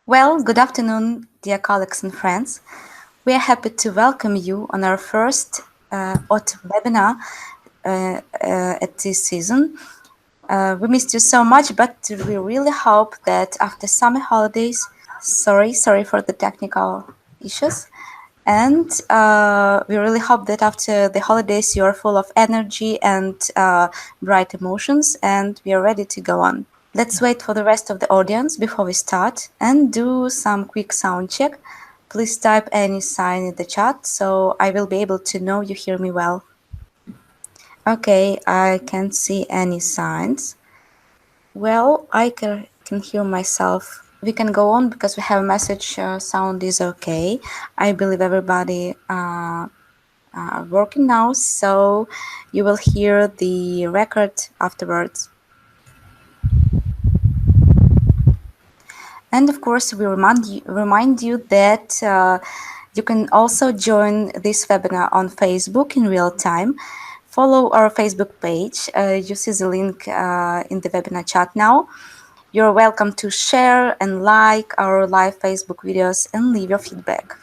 Well, good afternoon, dear colleagues and friends. We are happy to welcome you on our first autumn webinar at this season. We missed you so much, but we really hope that after summer holidays, sorry for the technical issues, and we really hope that after the holidays you are full of energy and bright emotions, and we are ready to go on. Let's wait for the rest of the audience before we start and do some quick sound check. Please type any sign in the chat so I will be able to know you hear me well. Okay, I can't see any signs. Well, I can hear myself. We can go on because we have a message sound is okay. I believe everybody working now, so you will hear the record afterwards. And of course, we remind you that you can also join this webinar on Facebook in real time. Follow our Facebook page. You see the link in the webinar chat now. You're welcome to share and like our live Facebook videos and leave your feedback.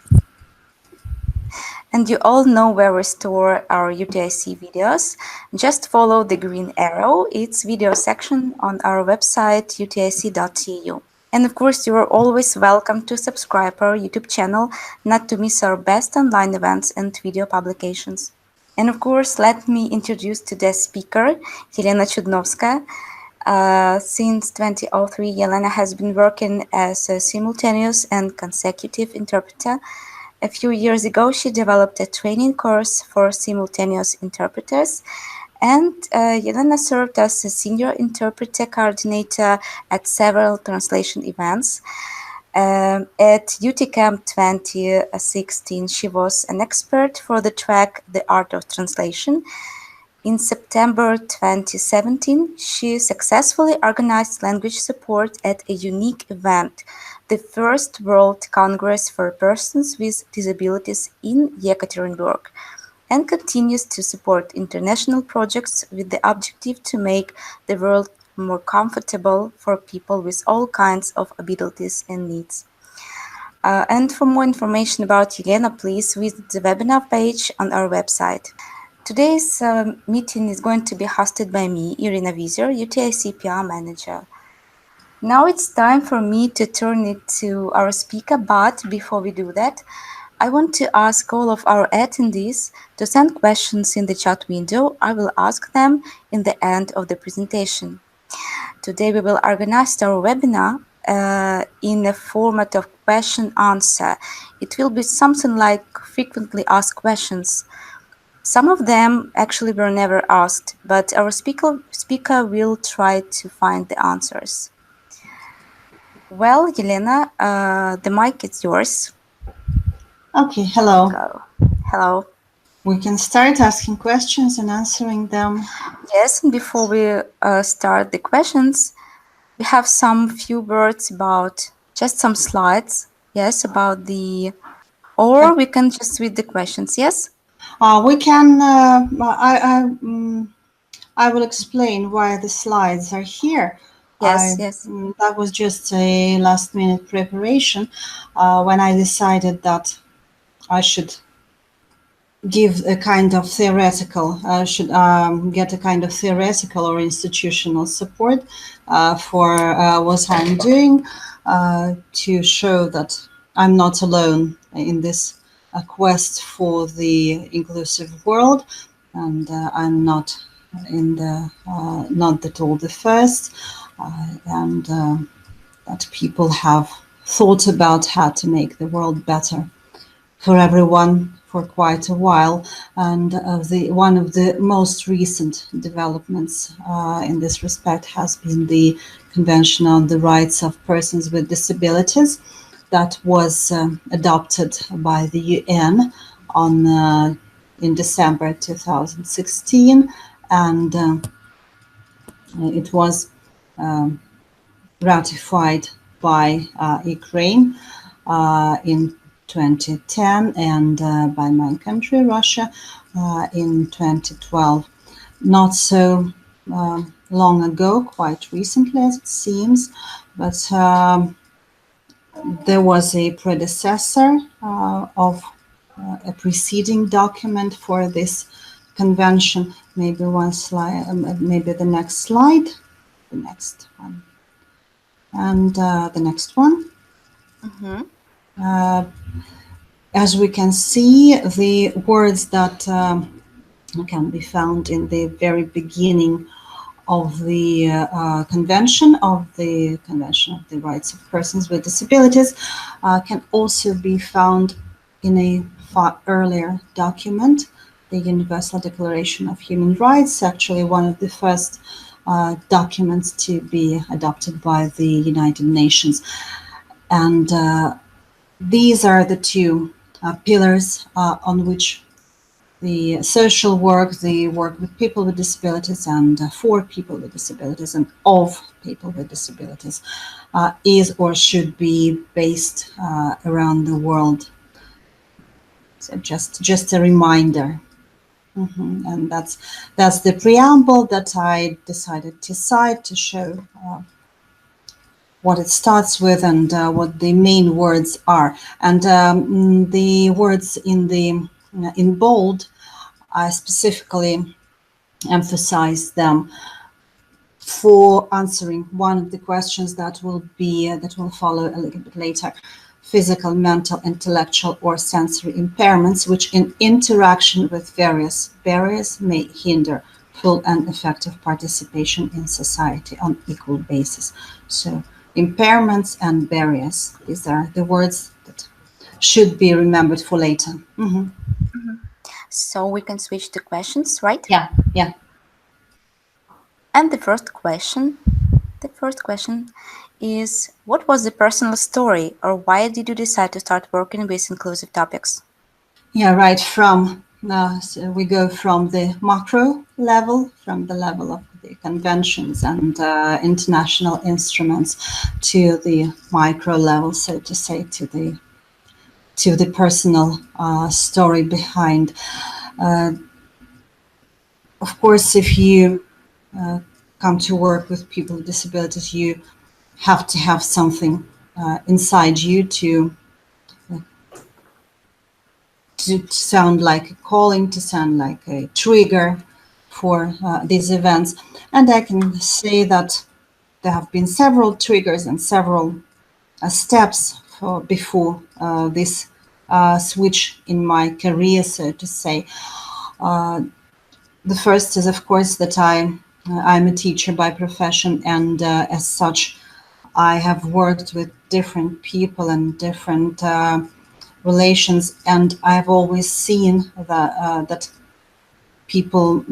And you all know where we store our UTIC videos. Just follow the green arrow. It's video section on our website utic.eu. And of course, you are always welcome to subscribe our YouTube channel not to miss our best online events and video publications. And of course, let me introduce today's speaker, Elena Chudnovskaya. Since 2003, Elena has been working as a simultaneous and consecutive interpreter. A few years ago, she developed a training course for simultaneous interpreters, and Yelena served as a senior interpreter coordinator at several translation events. At UTIC 2016, she was an expert for the track The Art of Translation. In September 2017, she successfully organized language support at a unique event, the First World Congress for Persons with Disabilities in Yekaterinburg, and continues to support international projects with the objective to make the world more comfortable for people with all kinds of abilities and needs. And for more information about Elena, please visit the webinar page on our website. Today's meeting is going to be hosted by me, Irina Vizer, UTIC PR Manager. Now it's time for me to turn it to our speaker, but before we do that, I want to ask all of our attendees to send questions in the chat window. I will ask them in the end of the presentation. Today we will organize our webinar in a format of question-answer. It will be something like frequently asked questions. Some of them actually were never asked, but our speaker will try to find the answers. Well, Elena, the mic is yours. Okay, hello. Go. Hello. We can start asking questions and answering them. Yes, and before we start the questions, we have some few words about just some slides. Yes, about the, or we can just read the questions. Yes. We can. I will explain why the slides are here. Yes, yes. That was just a last-minute preparation when I decided that I should give a kind of theoretical, get a kind of theoretical or institutional support for what I'm doing to show that I'm not alone in this quest for the inclusive world, and I'm not in the not at all the first, and that people have thought about how to make the world better for everyone for quite a while, and one of the most recent developments in this respect has been the Convention on the Rights of Persons with Disabilities that was adopted by the UN in December 2016, and it was ratified by Ukraine in 2010 and by my country, Russia, in 2012. Not so long ago, quite recently as it seems, but there was a predecessor of a preceding document for this convention. Maybe one slide, maybe the next slide, the next one, and the next one. As we can see, the words that can be found in the very beginning of the Convention of the Rights of Persons with Disabilities can also be found in a far earlier document, the Universal Declaration of Human Rights, actually one of the first documents to be adopted by the United Nations. And these are the two pillars on which the social work, the work with people with disabilities and for people with disabilities and of people with disabilities is or should be based around the world. So just a reminder. And that's the preamble that I decided to cite to show what it starts with and what the main words are. And the words in bold, I specifically emphasize them for answering one of the questions that will follow a little bit later: physical, mental, intellectual, or sensory impairments, which in interaction with various barriers may hinder full and effective participation in society on equal basis. So impairments and barriers, these are the words that should be remembered for later. So we can switch to questions, right? Yeah. And the first question is, what was the personal story, or why did you decide to start working with inclusive topics? Yeah, right. So we go from the macro level, from the level of the conventions and international instruments, to the micro level, so to say, to the personal story behind. Of course, if you come to work with people with disabilities, you have to have something inside you to sound like a calling, to sound like a trigger for these events. And I can say that there have been several triggers and several steps before this switch in my career, so to say. The first is, of course, that I'm a teacher by profession, and as such, I have worked with different people and different relations, and I've always seen that people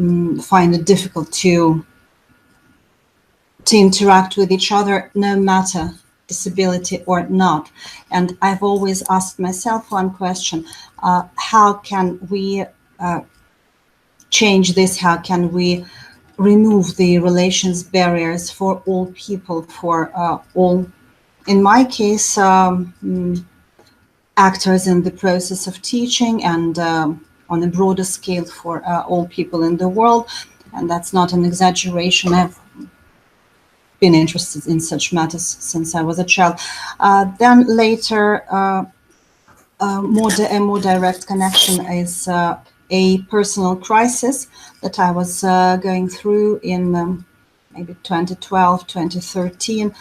find it difficult to interact with each other, no matter disability or not. And I've always asked myself one question: how can we change this? How can we remove the relations barriers for all people, for all, in my case, actors in the process of teaching, and on a broader scale for all people in the world? And that's not an exaggeration. I've been interested in such matters since I was a child. Then later, a more direct connection is a personal crisis that I was going through in maybe 2012, 2013.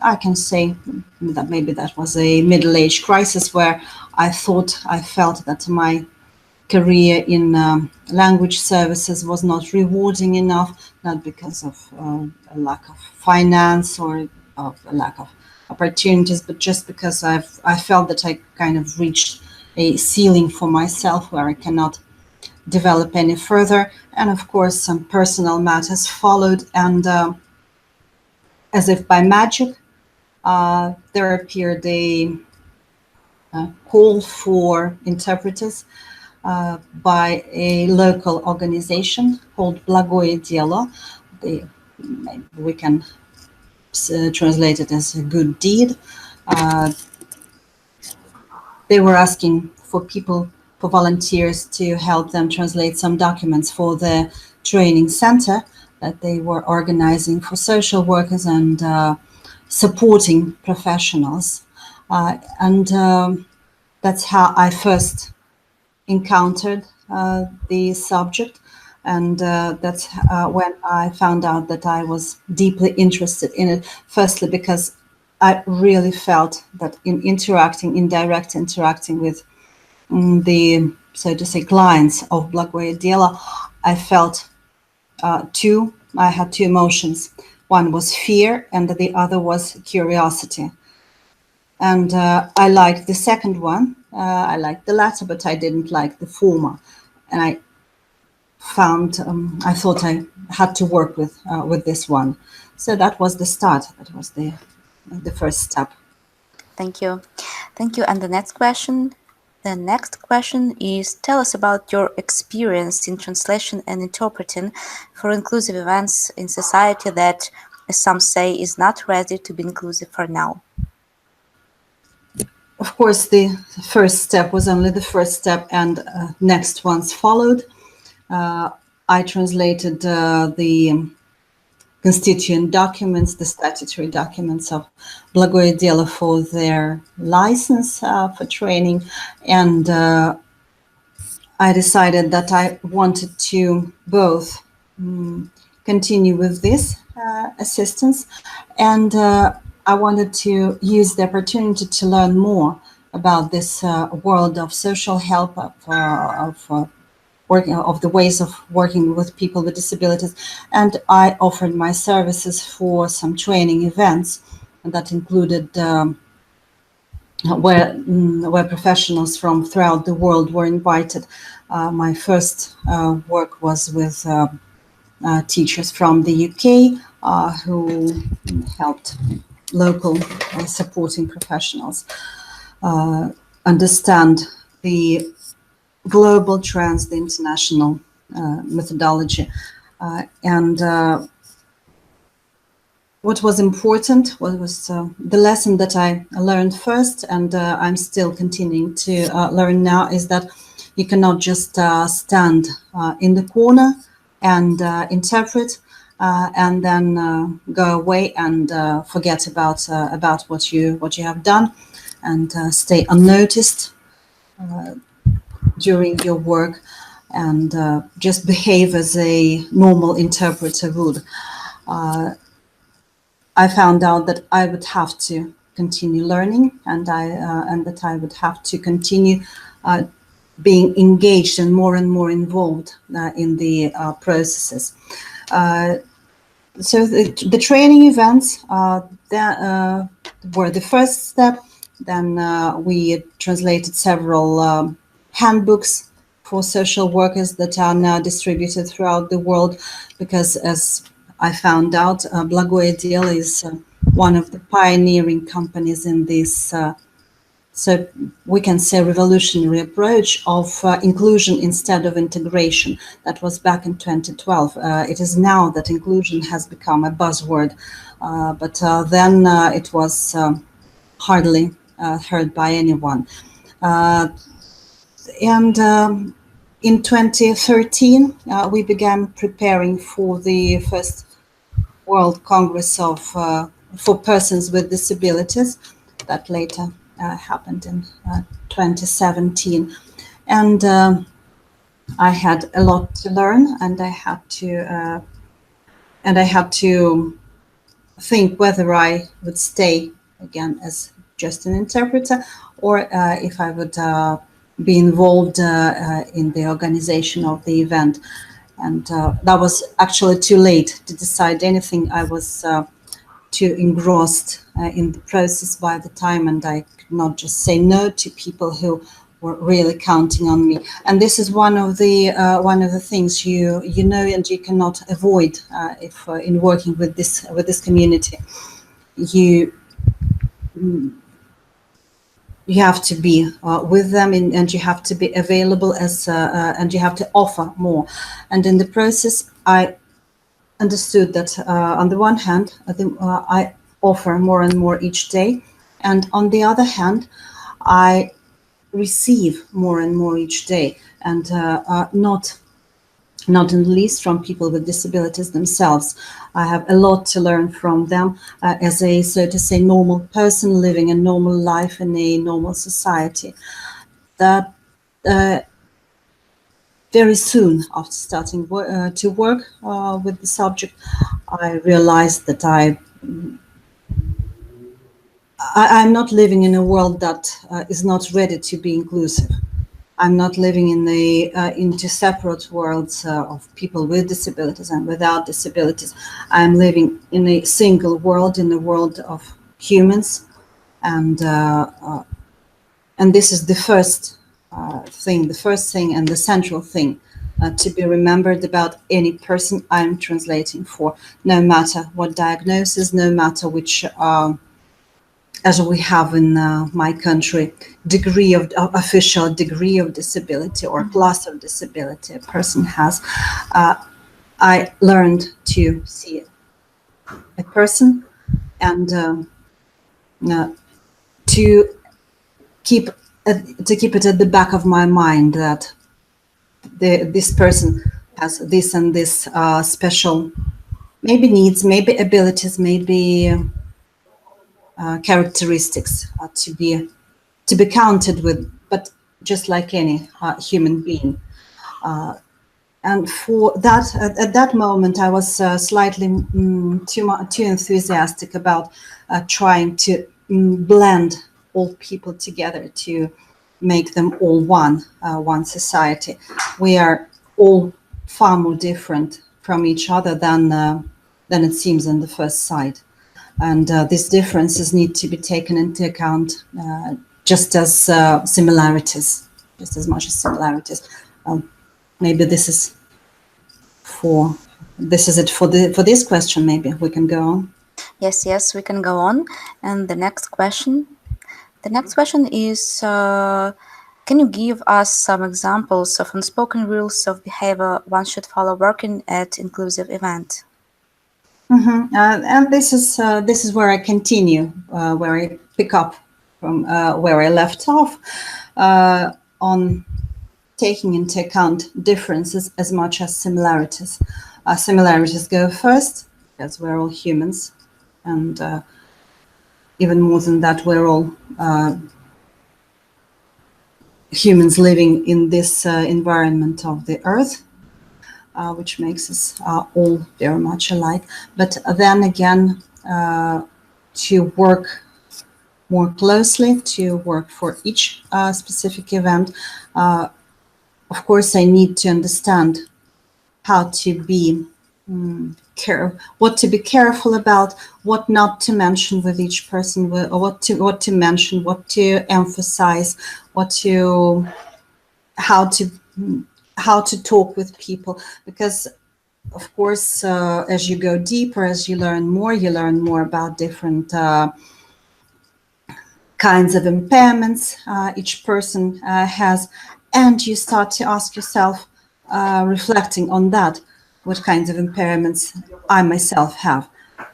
I can say that maybe that was a middle-age crisis where I felt that my career in language services was not rewarding enough, not because of a lack of finance or of a lack of opportunities, but just because I felt that I kind of reached a ceiling for myself where I cannot develop any further. And of course, some personal matters followed, and as if by magic, there appeared a call for interpreters by a local organization called Благое дело. We can translate it as a good deed. They were asking for volunteers to help them translate some documents for the training center that they were organizing for social workers and supporting professionals. and that's how I first encountered the subject, and that's when I found out that I was deeply interested in it. Firstly, because I really felt that in direct interacting with the, so to say, clients of Blagoye Dela, I felt I had two emotions. One was fear, and the other was curiosity. And I liked the second one. I liked the latter, but I didn't like the former. And I thought I had to work with this one. So that was the start. That was the first step. Thank you. Thank you. And the next question. The next question is, tell us about your experience in translation and interpreting for inclusive events in society that, as some say, is not ready to be inclusive for now. Of course, the first step was only the first step, and next ones followed. I translated the constituent documents, the statutory documents of Blagoye Dela for their license for training, and I decided that I wanted to both continue with this assistance, and I wanted to use the opportunity to learn more about this world of social help, of the ways of working with people with disabilities. And I offered my services for some training events, and that included where professionals from throughout the world were invited. My first work was with teachers from the UK who helped local supporting professionals understand the global trends, the international methodology. And what was important was the lesson that I learned first, and I'm still continuing to learn now, is that you cannot just stand in the corner and interpret and then go away and forget about what you have done and stay unnoticed during your work and just behave as a normal interpreter would. I found out that I would have to continue learning, and that I would have to continue being engaged and more involved in the processes. So the training events were the first step. Then we translated several handbooks for social workers that are now distributed throughout the world, because as I found out, Blagoye Dela is one of the pioneering companies in this, so we can say, revolutionary approach of inclusion instead of integration. That was back in 2012. It is now that inclusion has become a buzzword, but then it was hardly heard by anyone. And in 2013, we began preparing for the first World Congress of for persons with disabilities that later happened in 2017, and I had a lot to learn, and I had to think whether I would stay again as just an interpreter, or if I would be involved in the organization of the event. And that was actually too late to decide anything. I was too engrossed in the process by the time, and I could not just say no to people who were really counting on me. And this is one of the things you know, and you cannot avoid if in working with this community. You have to be with them, and you have to be available and you have to offer more. And in the process, I understood that on the one hand, I offer more and more each day, and on the other hand, I receive more and more each day, and not not in the least from people with disabilities themselves. I have a lot to learn from them as a, so to say, normal person living a normal life in a normal society. That very soon after starting to work with the subject, I realized that I'm not living in a world that is not ready to be inclusive. I'm not living in into separate worlds of people with disabilities and without disabilities. I'm living in a single world, in the world of humans, and this is the first thing, and the central thing to be remembered about any person I'm translating for, no matter what diagnosis, no matter which. As we have in my country, degree of official degree of disability or class of disability a person has, I learned to see a person and to keep it at the back of my mind that this person has this and this special, maybe needs, maybe abilities, maybe characteristics to be counted with, but just like any human being. And for that, at that moment, I was slightly too enthusiastic about trying to blend all people together to make them all one society. We are all far more different from each other than it seems on the first sight. And these differences need to be taken into account just as similarities, just as much as similarities. Maybe this is it for this question. Maybe we can go on. Yes, we can go on. And the next question is, can you give us some examples of unspoken rules of behavior one should follow working at inclusive event? And this is where I continue, where I pick up from where I left off, on taking into account differences as much as similarities. Similarities go first, because we're all humans, and even more than that, we're all humans living in this environment of the earth. Which makes us all very much alike. But then again, to work more closely, to work for each specific event, of course, I need to understand how to be what to be careful about, what not to mention with each person, or what to mention, what to emphasize, how to talk with people, because of course as you go deeper, as you learn more about different kinds of impairments each person has, and you start to ask yourself, reflecting on that, what kinds of impairments I myself have.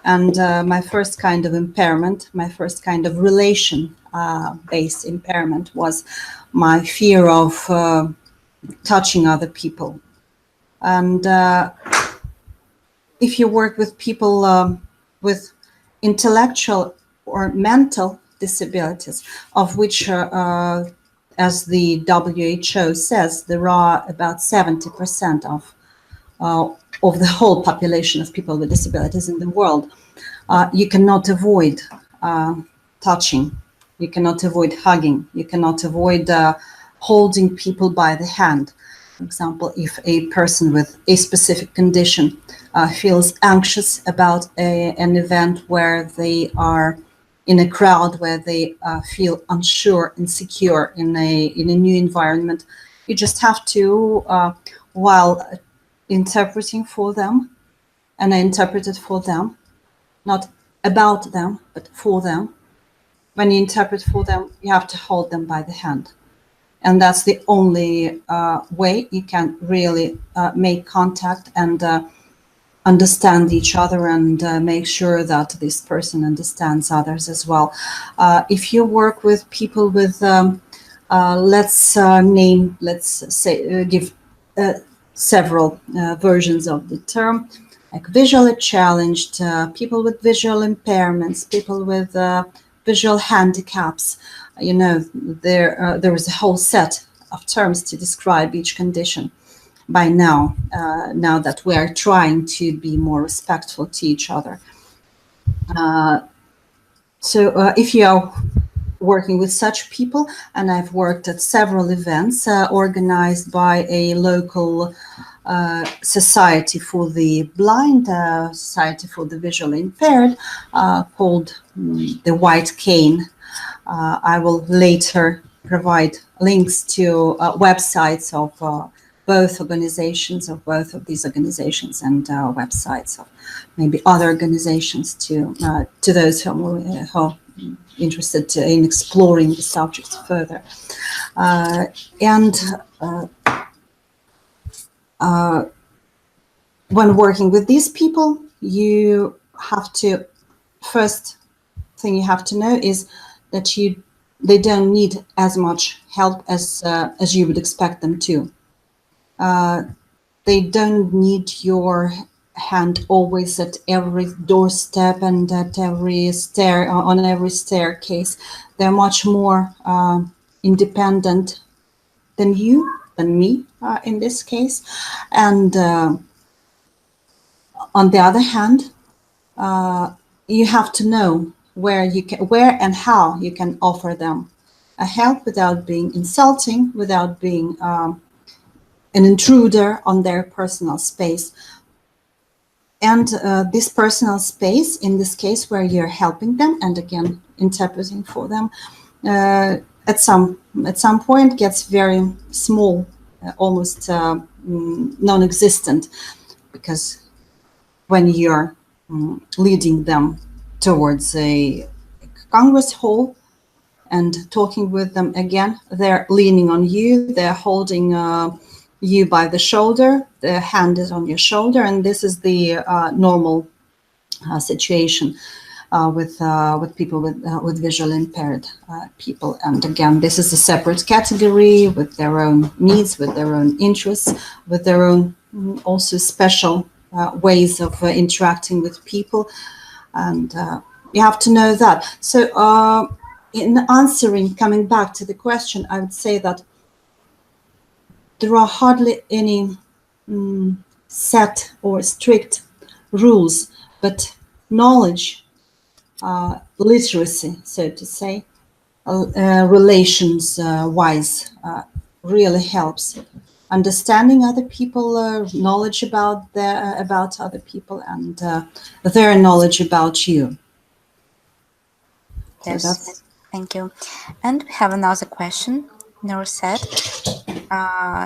And my first kind of impairment, my first kind of relation based impairment was my fear of touching other people. And if you work with people with intellectual or mental disabilities, of which, as the WHO says, there are about 70% of the whole population of people with disabilities in the world, you cannot avoid touching, you cannot avoid hugging, you cannot avoid holding people by the hand. For example, if a person with a specific condition feels anxious about an event where they are in a crowd, where they feel unsure, insecure in a new environment, you just have to, while interpreting for them, and I interpreted for them, not about them, but for them. When you interpret for them, you have to hold them by the hand. And that's the only way you can really make contact and understand each other, and make sure that this person understands others as well. If you work with people with, let's give several versions of the term, like visually challenged, people with visual impairments, people with visual handicaps. There is a whole set of terms to describe each condition by now, now that we are trying to be more respectful to each other. So if you are working with such people, and I've worked at several events organized by a local society for the blind, society for the visually impaired, called the White Cane. I will later provide links to websites of both organizations, of both of these organizations, and websites of maybe other organizations to those who are interested in exploring the subject further. When working with these people, you have to, first thing you have to know is that they don't need as much help as you would expect them to. They don't need your hand always at every doorstep and at every on every staircase. They're much more independent than me in this case. And on the other hand, you have to know where and how you can offer them a help without being insulting, without being an intruder on their personal space. And this personal space, in this case, where you're helping them and again interpreting for them, at some point gets very small, almost non-existent, because when you're leading them towards a Congress hall and talking with them again, they're leaning on you, they're holding you by the shoulder, the hand is on your shoulder, and this is the normal situation with people with visually impaired people. And again, this is a separate category with their own needs, with their own interests, with their own also special ways of interacting with people, and you have to know that. So in answering, coming back to the question, I would say that there are hardly any set or strict rules, but knowledge, literacy, so to say, relations-wise, really helps. Understanding other people, knowledge about other people, and their knowledge about you. Yes, so thank you. And we have another question. Nora said,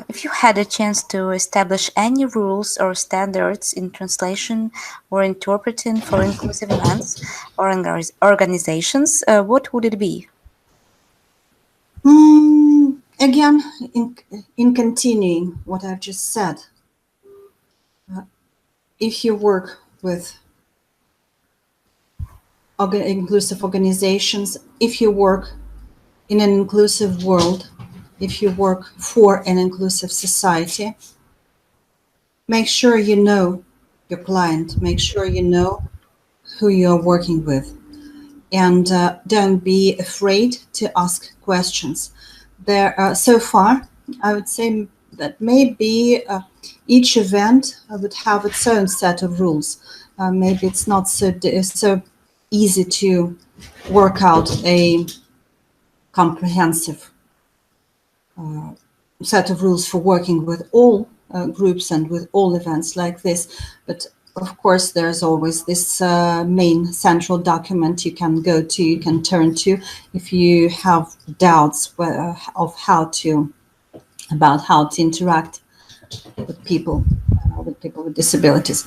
if you had a chance to establish any rules or standards in translation or interpreting for inclusive events or organizations, what would it be? Again, in continuing what I've just said, if you work with inclusive organizations, if you work in an inclusive world, if you work for an inclusive society, make sure you know your client, make sure you know who you're working with, and don't be afraid to ask questions. So far, I would say that maybe each event would have its own set of rules. Maybe it's not so easy to work out a comprehensive set of rules for working with all groups and with all events like this. But of course, there's always this main central document you can go to, you can turn to if you have doubts of how to interact with people with disabilities.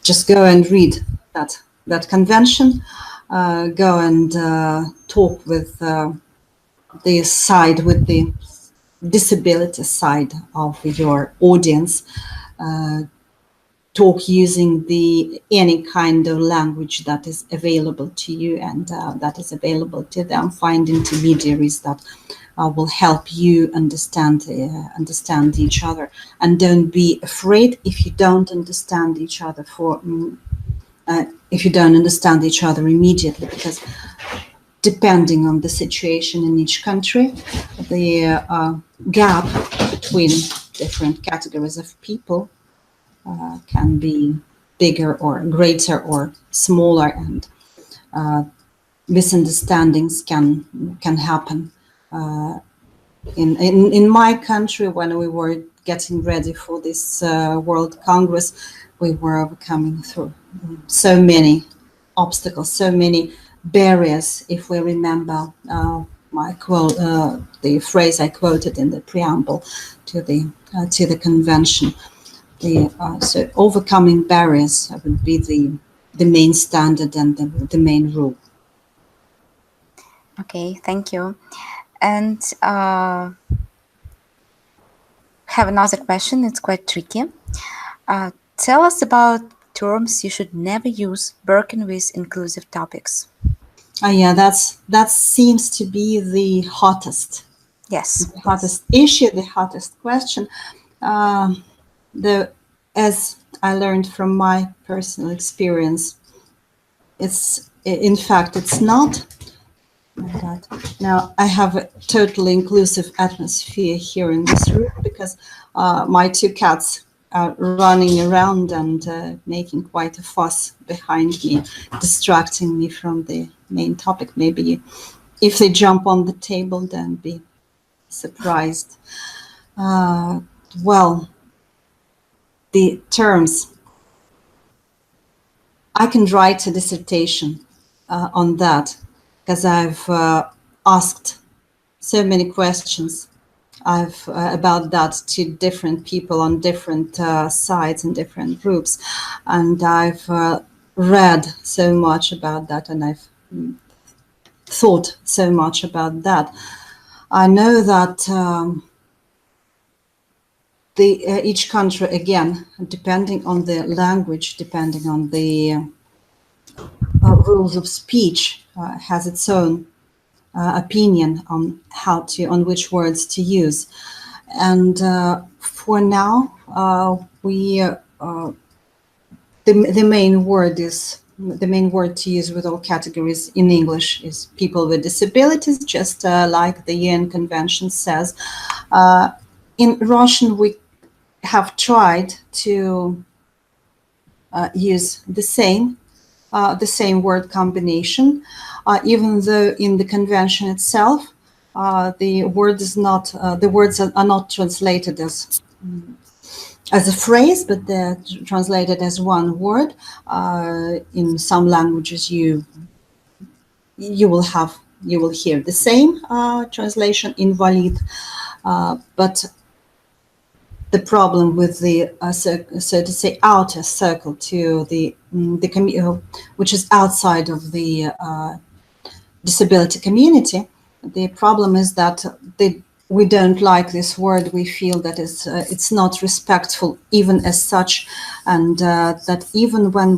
Just go and read that convention. Go and talk with the disability side of your audience. Talk using any kind of language that is available to you and that is available to them. Find intermediaries that will help you understand each other. And don't be afraid if you don't understand each other if you don't understand each other immediately, because depending on the situation in each country, the gap between different categories of people can be bigger or greater or smaller, and misunderstandings can happen. In my country, when we were getting ready for this World Congress, we were overcoming through so many obstacles, so many barriers. If we remember my quote, the phrase I quoted in the preamble to the convention, so overcoming barriers would be the main standard and the main rule. Okay, thank you. And have another question. It's quite tricky. Tell us about terms you should never use working with inclusive topics. Yeah, that seems to be the hottest Yes. issue, the hottest question. As I learned from my personal experience, it's not that. Now, I have a totally inclusive atmosphere here in this room because my two cats are running around and making quite a fuss behind me, distracting me from the main topic. Maybe if they jump on the table, then be surprised. Well, the terms. I can write a dissertation on that because I've asked so many questions about that to different people on different sites and different groups, and I've read so much about that, and I've thought so much about that. I know that each country, again, depending on the language, depending on the rules of speech, has its own opinion on which words to use. And for now, the main word to use with all categories in English is people with disabilities, just like the UN Convention says. In Russian, we have tried to use the same word combination, even though in the convention itself, the words are not translated as a phrase, but they're translated as one word. In some languages, you will hear the same translation, invalid, but the problem with the so to say outer circle to the which is outside of the disability community, the problem is that we don't like this word. We feel that it's not respectful even as such, and that even when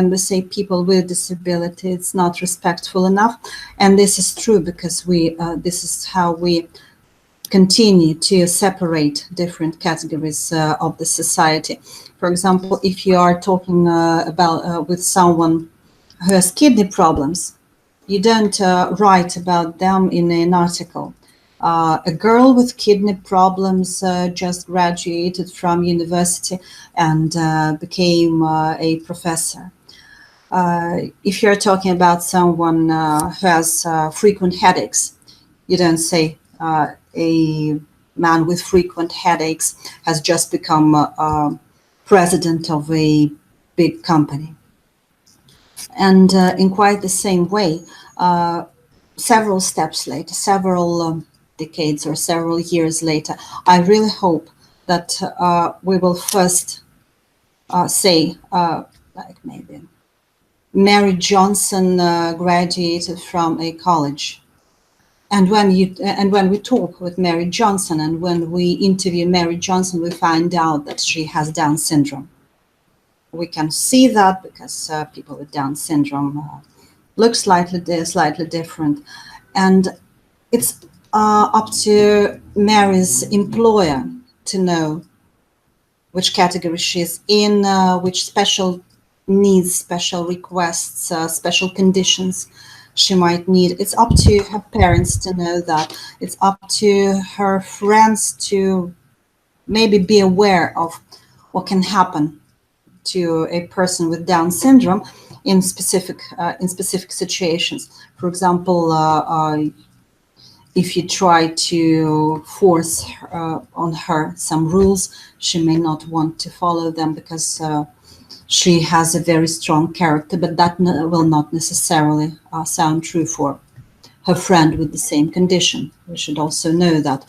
we say people with disability, it's not respectful enough. And this is true because this is how we continue to separate different categories of the society. For example, if you are talking with someone who has kidney problems, you don't write about them in an article. A girl with kidney problems just graduated from university and became a professor. If you're talking about someone who has frequent headaches, you don't say a man with frequent headaches has just become president of a big company. And in quite the same way, several steps later, several decades or several years later, I really hope that we will first say, like maybe Mary Johnson graduated from a college. And when we talk with Mary Johnson and when we interview Mary Johnson, we find out that she has Down syndrome. We can see that because people with Down syndrome look slightly different, and it's up to Mary's employer to know which category she's in, which special needs, special requests, special conditions she might need. It's up to her parents to know that. It's up to her friends to maybe be aware of what can happen to a person with Down syndrome in specific situations. For example, if you try to force on her some rules, she may not want to follow them because she has a very strong character, but that will not necessarily sound true for her friend with the same condition. We should also know that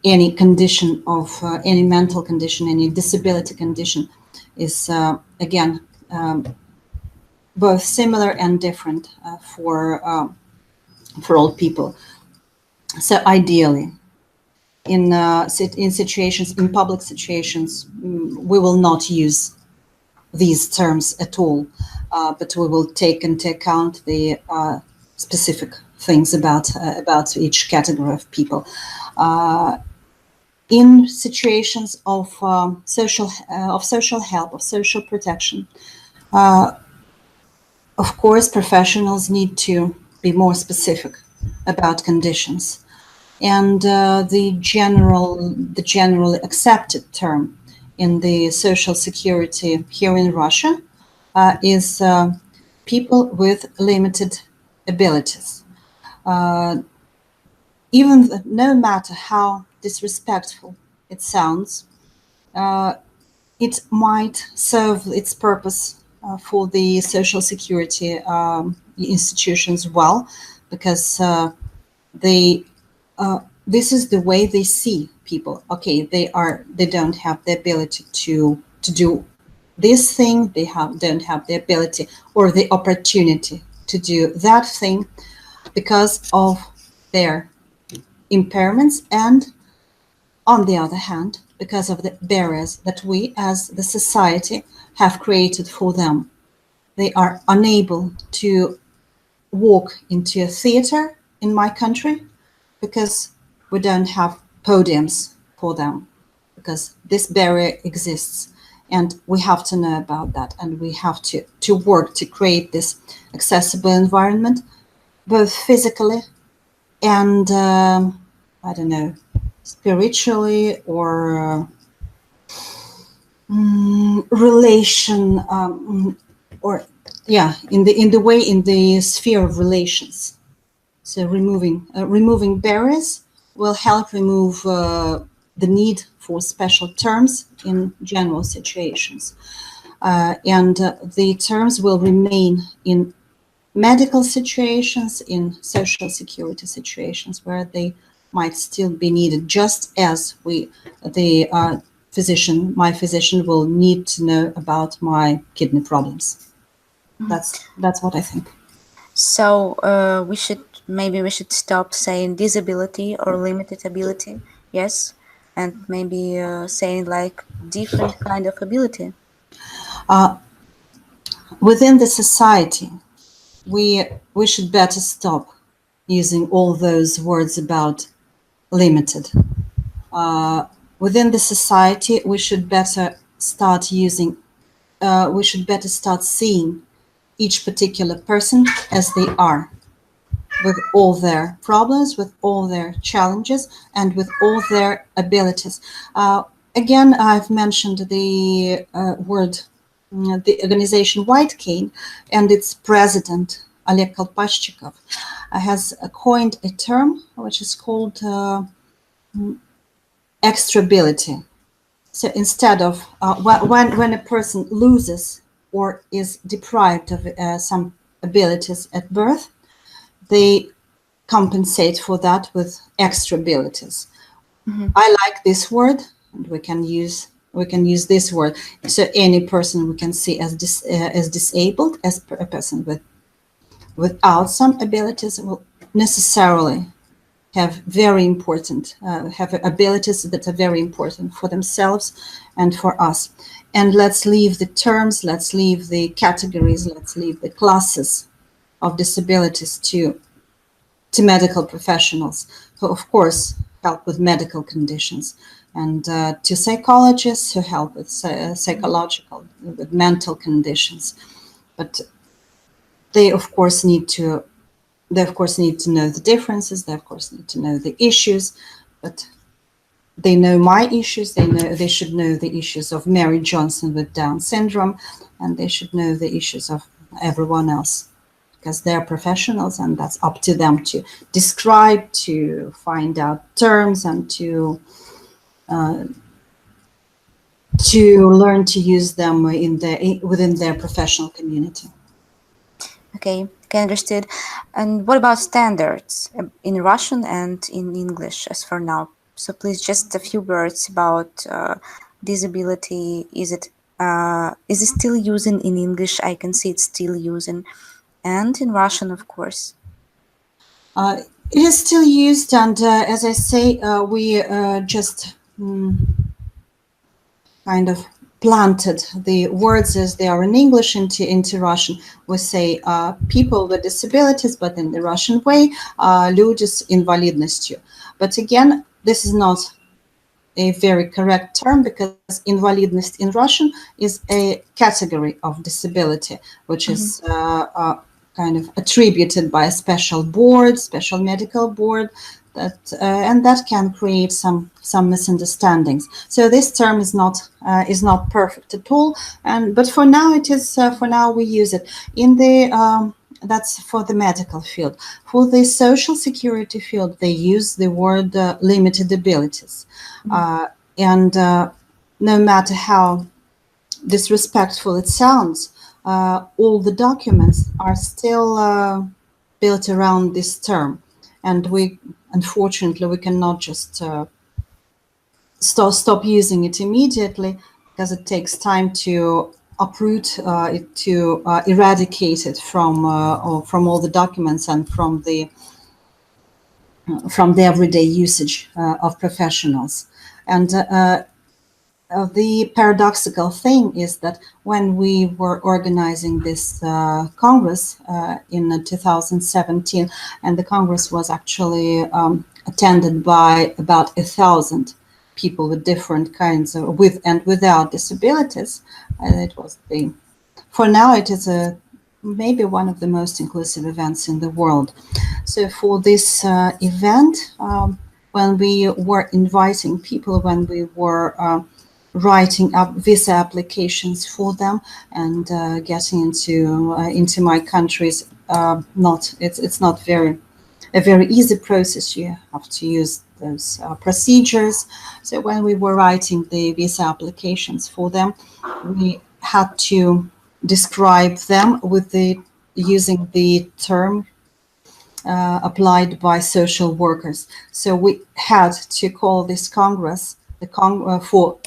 any condition of any mental condition, any disability condition is, again, both similar and different for all people. So ideally, in situations, in public situations, we will not use these terms at all, but we will take into account the specific things about each category of people. In situations of social help, of social protection, of course, professionals need to be more specific about conditions. And the generally accepted term in the social security here in Russia is people with limited abilities. No matter how disrespectful it sounds, it might serve its purpose for the social security institutions well, because this is the way they see people. Okay, they don't have the ability to do this thing. They don't have the ability or the opportunity to do that thing because of their impairments, and on the other hand, because of the barriers that we as the society have created for them. They are unable to walk into a theater in my country because we don't have podiums for them, because this barrier exists. And we have to know about that, and we have to work to create this accessible environment, both physically and, I don't know, spiritually or relation, or in the sphere of relations. So removing barriers will help remove the need for special terms in general situations, and the terms will remain in medical situations, in social security situations, where they might still be needed, just as my physician will need to know about my kidney problems. That's what I think. So we should stop saying disability or limited ability, yes, and maybe saying like different kind of ability. Within the society, we should better stop using all those words about limited. Within the society, we should better start seeing each particular person as they are, with all their problems, with all their challenges, and with all their abilities. Again, I've mentioned the the organization White Cane, and its president, Oleg Kolpashchikov, has coined a term which is called extrability. So instead of when a person loses or is deprived of some abilities at birth, they compensate for that with extra abilities. I like this word, and we can use this word. So any person we can see as disabled, as a person without some abilities, will necessarily have abilities that are very important for themselves and for us. And let's leave the terms, let's leave the categories, let's leave the classes of disabilities to to medical professionals who, of course, help with medical conditions, and to psychologists who help with psychological, with mental conditions. But they, of course, need to know the differences. They, of course, need to know the issues. But they know my issues. They should know the issues of Mary Johnson with Down syndrome, and they should know the issues of everyone else, because they're professionals, and that's up to them to describe, to find out terms, and to learn to use them within their professional community. Okay, understood. And what about standards in Russian and in English as for now? So please, just a few words about disability. Is it still using in English? I can see it's still using, and in Russian, of course. It is still used, and as I say, we just kind of planted the words as they are in English into Russian. We say people with disabilities, but in the Russian way, люди с инвалидностью. But again, this is not a very correct term, because invalidность in Russian is a category of disability, which is kind of attributed by a special medical board, and that can create some misunderstandings. So this term is not perfect at all, but for now it is. For now we use it in the. That's for the medical field. For the social security field, they use the word limited abilities. And no matter how disrespectful it sounds, all the documents are still built around this term. And unfortunately, we cannot just stop using it immediately, because it takes time to uproot it, to eradicate it from all the documents and from the everyday usage of professionals. And the paradoxical thing is that when we were organizing this Congress in 2017, and the Congress was actually attended by about 1,000 people with different kinds of, with and without disabilities, it was for now it is maybe one of the most inclusive events in the world. So for this event, when we were inviting people, when we were writing up visa applications for them and getting into my countries, it's not a very easy process. You have to use those procedures. So when we were writing the visa applications for them, we had to describe them using the term applied by social workers. So we had to call this Congress for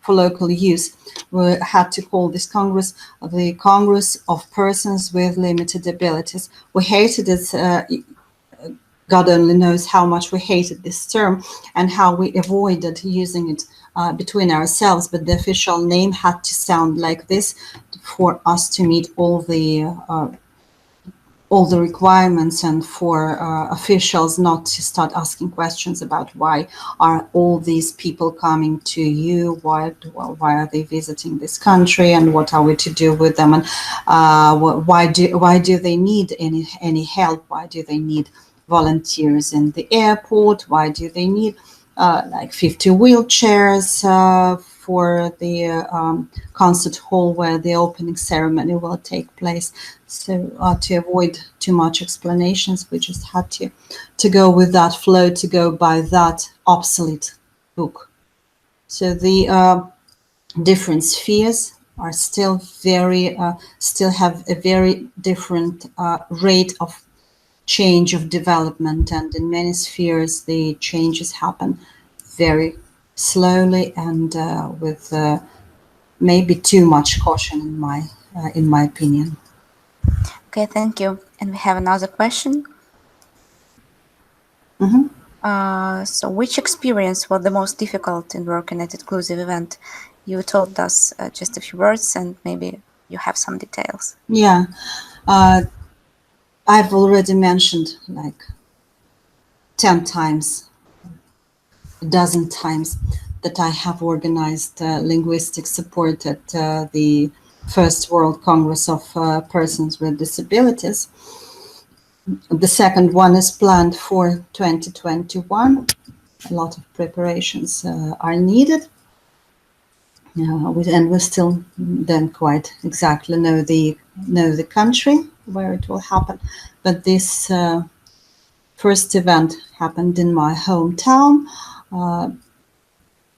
local use. We had to call this Congress the Congress of Persons with Limited Abilities. We hated it. God only knows how much we hated this term and how we avoided using it between ourselves. But the official name had to sound like this for us to meet all the requirements, and for officials not to start asking questions about why are all these people coming to you, why are they visiting this country, and what are we to do with them, and why do they need any help, why do they need volunteers in the airport, why do they need like 50 wheelchairs for the concert hall where the opening ceremony will take place. So to avoid too much explanations, we just had to go with that flow, to go by that obsolete book. So the different spheres are still have a very different rate of change of development, and in many spheres the changes happen very slowly and with maybe too much caution in my opinion. Okay, thank you. And we have another question. So which experience was the most difficult in working at Inclusive event? You told us just a few words, and maybe you have some details. Yeah. I've already mentioned like 10 times, a dozen times, that I have organized linguistic support at the First World Congress of Persons with Disabilities. The second one is planned for 2021. A lot of preparations are needed. And we still don't quite exactly know the country where it will happen, but this first event happened in my hometown,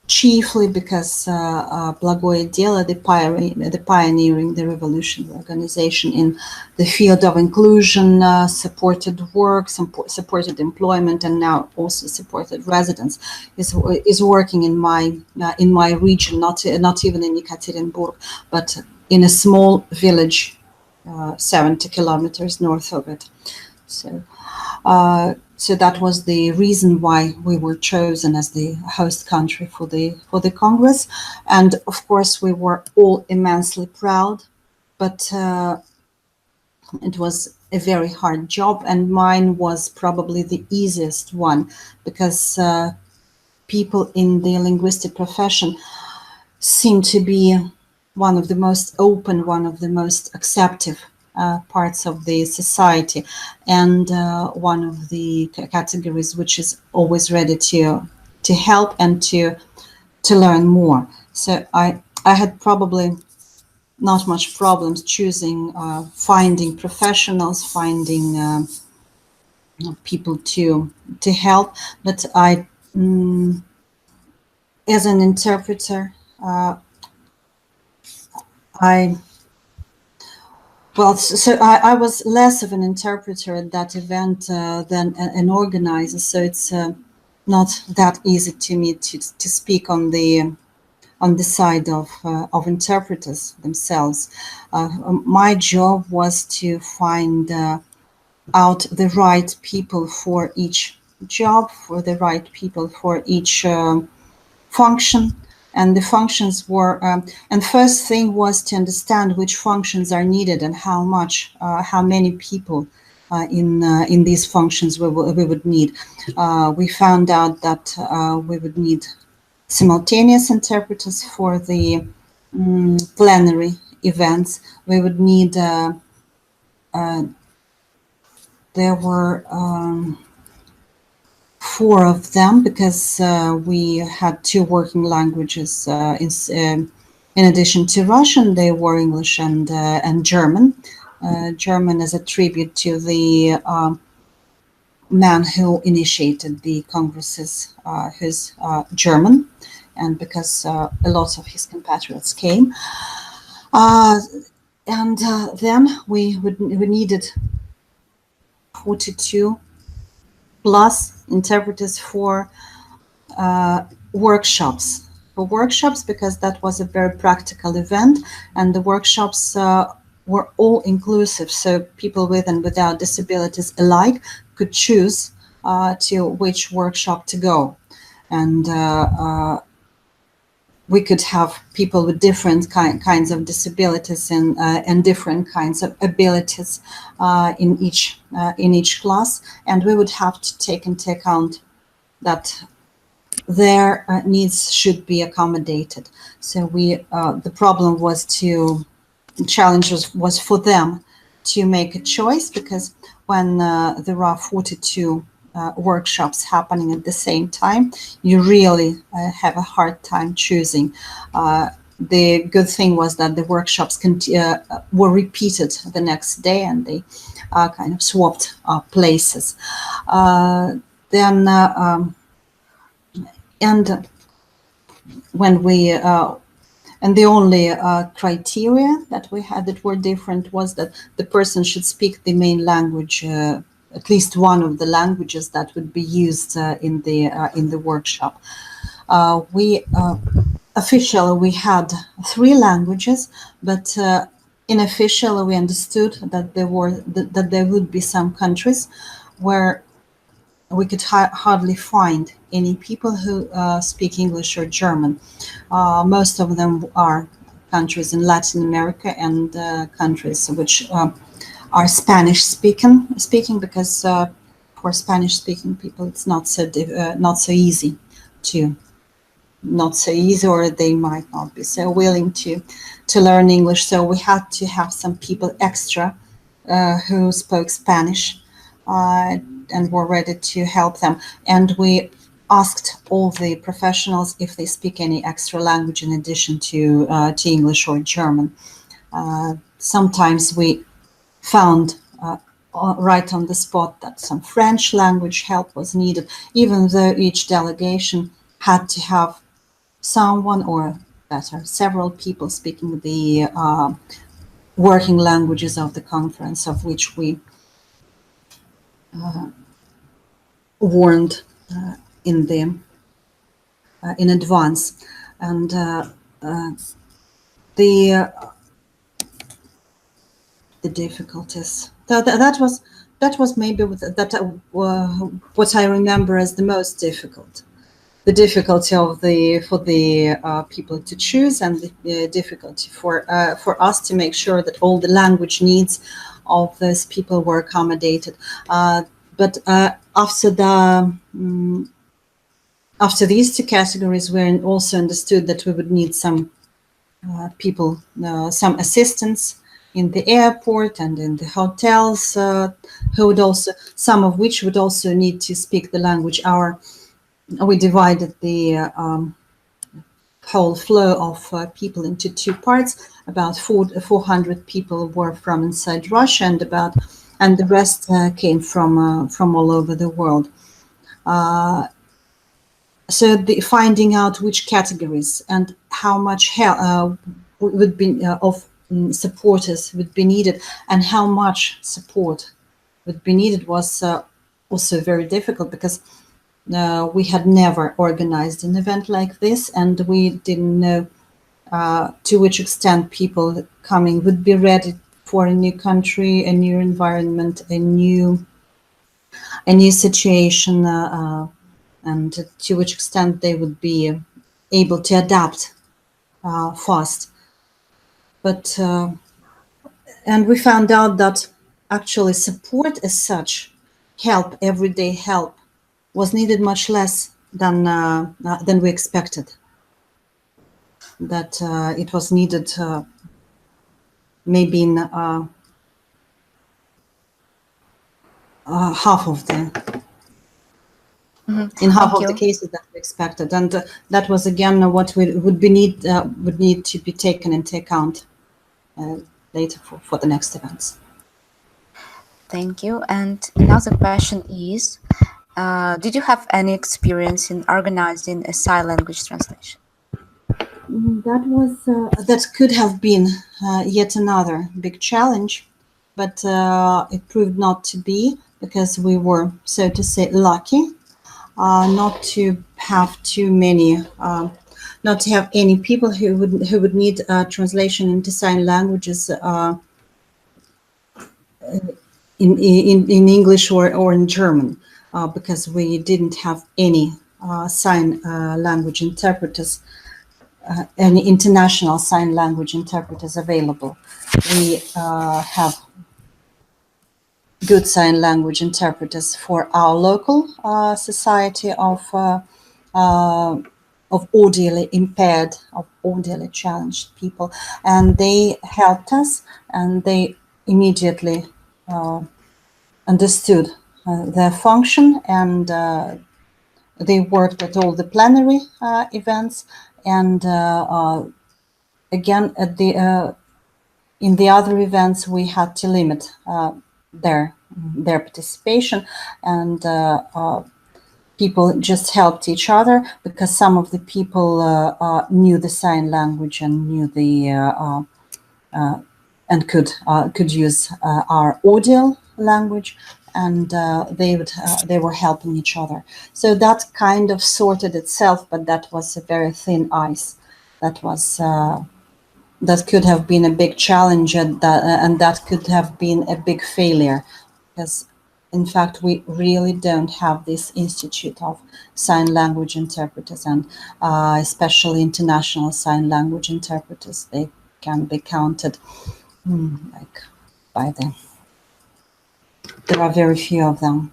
chiefly because Благое дело, the pioneering, the revolutionary organization in the field of inclusion, supported work, supported employment, and now also supported residence, is working in my region, not even in Yekaterinburg, but in a small village 70 kilometers north of it. So that was the reason why we were chosen as the host country for the Congress, and of course we were all immensely proud. But it was a very hard job, and mine was probably the easiest one, because people in the linguistic profession seem to be one of the most open, one of the most accepting parts of the society, and one of the categories which is always ready to help and to learn more. So I had probably not much problems choosing, finding professionals, finding people to help. But as an interpreter, I was less of an interpreter at that event than an organizer, so it's not that easy to me to speak on the side of interpreters themselves. My job was to find out the right people for each job, for the right people for each function. And the functions were, and first thing was to understand which functions are needed and how much, how many people in these functions we would need. We found out that we would need simultaneous interpreters for the plenary events. We would need, there were 4 of them, because we had 2 working languages in addition to Russian. They were English and German. German as a tribute to the man who initiated the congresses, who's German, and because a lot of his compatriots came. And then we needed 42 plus interpreters for workshops. Because that was a very practical event, and the workshops were all inclusive, so people with and without disabilities alike could choose to which workshop to go. And we could have people with different kinds of disabilities and different kinds of abilities in each class, and we would have to take into account that their needs should be accommodated. So the problem was the challenge was for them to make a choice, because when there are 42 workshops happening at the same time, you really have a hard time choosing. The good thing was that the workshops were repeated the next day, and they kind of swapped places. And when we and the only criteria that we had that were different was that the person should speak the main language, at least one of the languages that would be used in the workshop. Officially we had 3 languages, but unofficially we understood that there would be some countries where we could hardly find any people who speak English or German. Most of them are countries in Latin America and countries which are Spanish speaking because for Spanish speaking people it's not so easy or they might not be so willing to learn English. So we had to have some people extra who spoke Spanish and were ready to help them. And we asked all the professionals if they speak any extra language in addition to English or German. Sometimes we found right on the spot that some French language help was needed, even though each delegation had to have someone, or better, several people speaking the working languages of the conference, of which we warned in advance. And the difficulties that was maybe what I remember as the most difficult. The difficulty for the people to choose, and the difficulty for us to make sure that all the language needs of those people were accommodated. But after these two categories, we also understood that we would need some people, some assistance in the airport and in the hotels, who would also, some of which would also need to speak the language. We divided the whole flow of people into two parts. About 400 people were from inside Russia, and the rest came from all over the world. So finding out which categories and how much help would be of supporters would be needed, and how much support would be needed was also very difficult, because we had never organized an event like this, and we didn't know to which extent people coming would be ready for a new country, a new environment, a new situation, and to which extent they would be able to adapt fast. But and we found out that actually support as such, help, everyday help, was needed much less than we expected. That it was needed maybe in half of the the cases that we expected, and that was again what would need to be taken into account later for the next events. Thank you. And another question is, did you have any experience in organizing a sign language translation? That could have been yet another big challenge, but it proved not to be, because we were, so to say, lucky not to have too many, not to have any people who would need translation into sign languages in English or in German, because we didn't have any sign language interpreters, any international sign language interpreters available. We have good sign language interpreters for our local society of audially impaired, of audially challenged people, and they helped us, and they immediately understood their function, and they worked at all the plenary events, and again at in the other events we had to limit their participation, and people just helped each other, because some of the people knew the sign language and knew the and could use our audio language, and they were helping each other. So that kind of sorted itself, but that was a very thin ice. That was that could have been a big challenge, and that could have been a big failure, because in fact we really don't have this institute of sign language interpreters, and especially international sign language interpreters. They can be counted like by the There are very few of them.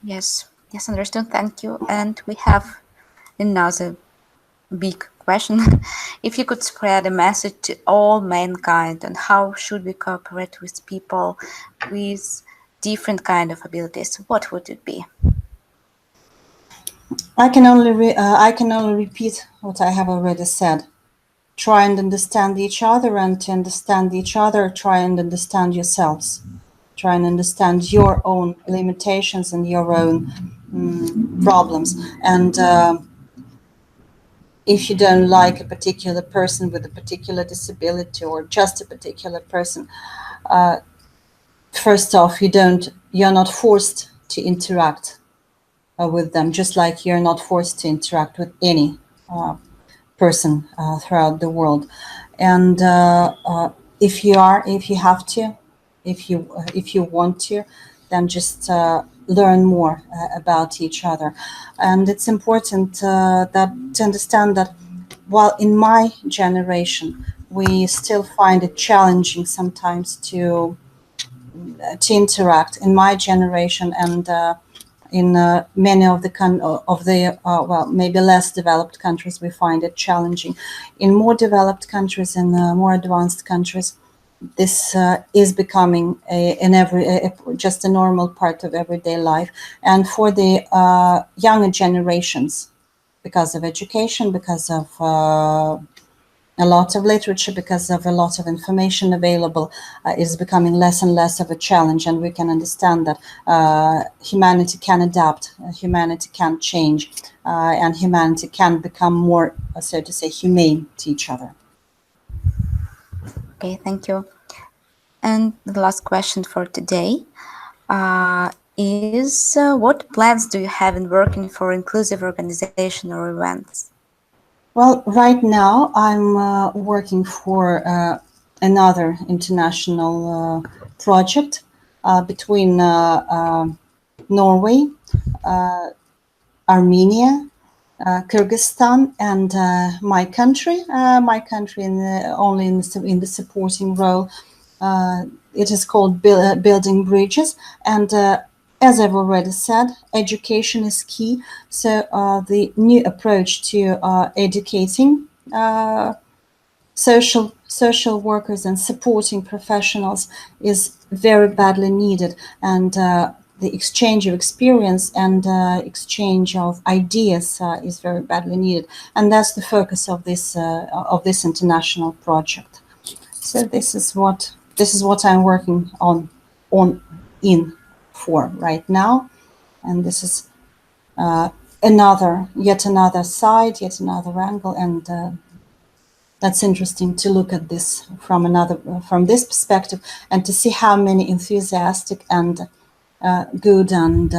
Yes, yes, understood. Thank you. And we have another big question. If you could spread a message to all mankind on how should we cooperate with people with different kind of abilities, what would it be? I can only repeat what I have already said. Try and understand each other, and to understand each other, try and understand yourselves. Try and understand your own limitations and your own problems. And if you don't like a particular person with a particular disability or just a particular person, first off, you're not forced to interact with them, just like you're not forced to interact with any person throughout the world. And if you have to, if you want to, then just learn more about each other. And it's important that to understand that while in my generation we still find it challenging sometimes to interact in my generation, and in many of the well, maybe less developed countries, we find it challenging. In more developed countries, in more advanced countries, this is becoming just a normal part of everyday life. And for the younger generations, because of education, because of a lot of literature, because of a lot of information available, is becoming less and less of a challenge, and we can understand that humanity can adapt, humanity can change, and humanity can become more, so to say, humane to each other. Okay, thank you. And the last question for today is what plans do you have in working for inclusive organization or events? Well, right now I'm working for another international project between Norway, Armenia, Kyrgyzstan, and my country. My country only in the supporting role. It is called Building Bridges, and as I've already said, education is key. So the new approach to educating social workers and supporting professionals is very badly needed, and the exchange of experience and exchange of ideas is very badly needed, and that's the focus of this international project. So this is what I'm working on in for right now, and this is yet another side, yet another angle, and that's interesting to look at this from this perspective, and to see how many enthusiastic and good and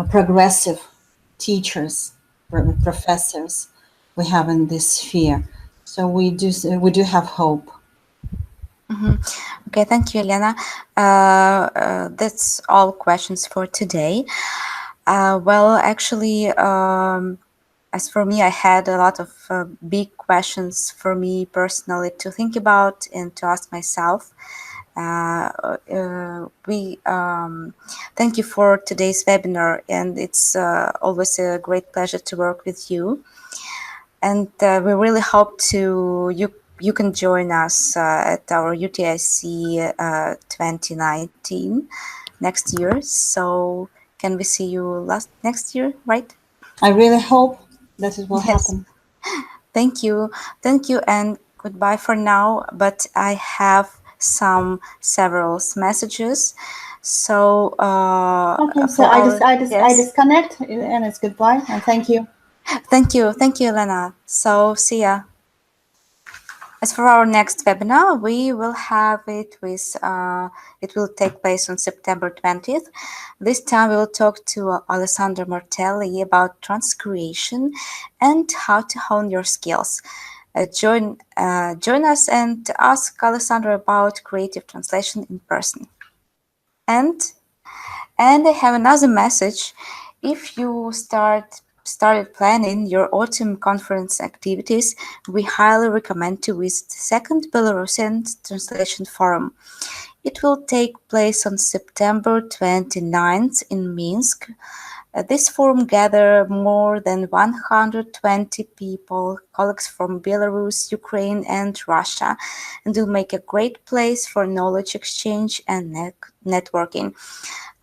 progressive teachers, professors we have in this sphere. So we do have hope. Okay, thank you, Elena. That's all questions for today. Well, actually, as for me, I had a lot of big questions for me personally to think about and to ask myself. We thank you for today's webinar, and it's always a great pleasure to work with you. And we really hope you can join us at our UTIC 2019 next year. So can we see you next year, right? I really hope that it will Yes. happen. Thank you, and goodbye for now. But I have several messages. So Okay, so for I disconnect, and it's goodbye, and thank you. Thank you, Elena. So see ya. As for our next webinar, we will have it it will take place on September 20th. This time we will talk to Alessandro Martelli about transcreation and how to hone your skills. Join us and ask Alessandro about creative translation in person. And I have another message. If you started planning your autumn conference activities, we highly recommend to visit the second Belarusian Translation Forum. It will take place on September 29th in Minsk. This forum gathered more than 120 people, colleagues from Belarus, Ukraine, and Russia, and will make a great place for knowledge exchange and networking.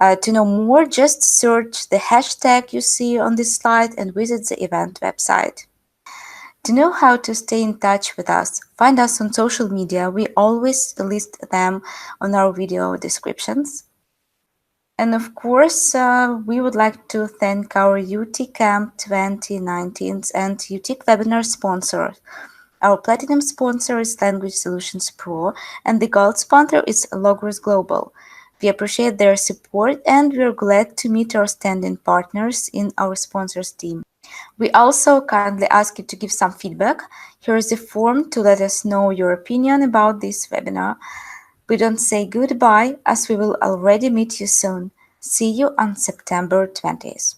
To know more, just search the hashtag you see on this slide and visit the event website. To know how to stay in touch with us, find us on social media. We always list them on our video descriptions. And of course, we would like to thank our UTIC Camp 2019 and UTIC webinar sponsors. Our platinum sponsor is Language Solutions Pro, and the gold sponsor is Logos Global. We appreciate their support, and we are glad to meet our standing partners in our sponsors team. We also kindly ask you to give some feedback. Here is a form to let us know your opinion about this webinar. We don't say goodbye, as we will already meet you soon. See you on September 20th.